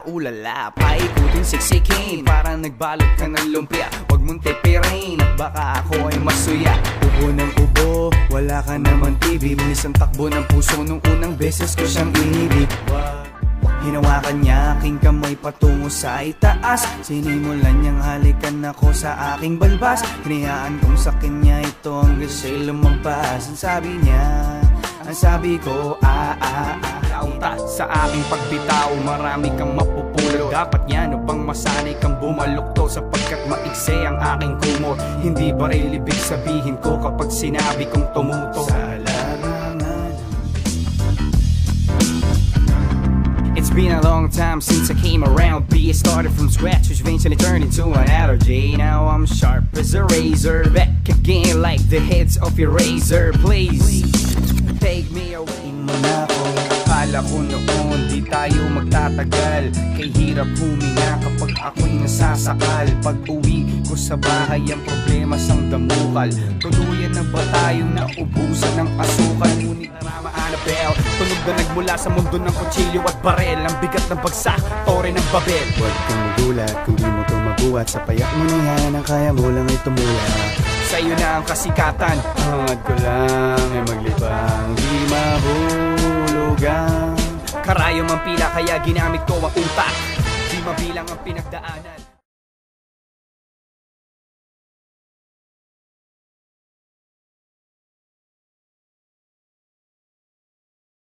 Ulala, paikutin siksikin, parang nagbalot ka ng lumpia. Huwag mong tepirin at baka ako ay masuya. Ubo ng ubo, wala ka naman TV. Bilis ang takbo ng puso nung unang beses ko siyang inibig. Hinawakan niya aking kamay patungo sa itaas. Sinimulan niyang halikan ako sa aking balbas. Hinayaan kong sa kanya ito hanggang siya'y lumampas. Ang sabi niya, ang sabi ko, Kauta sa aking pagbitaw, marami kang mapupulot. Dapat yan upang masanay kang bumalukto, sapagkat maikse ang aking kumot. Hindi ba rin ibig sabihin ko kapag sinabi kong tumuto? It's been a long time since I came around. B, it started from scratch, which eventually turned into an allergy. Now I'm sharp as a razor, back again like the heads of your razor. Please, take me away mo na ako. Akala ko noon di tayo magtatagal, kay hirap huminga kapag ako'y nasasakal. Pag uwi ko sa bahay ang problema sang damukal. Tuluyan na ba tayong naubusan ng asukal? Ngunit narama Annabelle, tunog na nagmula sa mundo ng kutsilyo at barel. Ang bigat ng bagsak, tore ng babel. Huwag kang magulat kung di mo to mabuhat. Sa payak mo na yan, ang kaya mo lang ay tumula. Sa'yo na ang kasikatan, hangad ko lang ay maglibang, di mahulugan. Karayom ang pila kaya ginamit ko ang utak. Di mabilang ang pinagdaanan.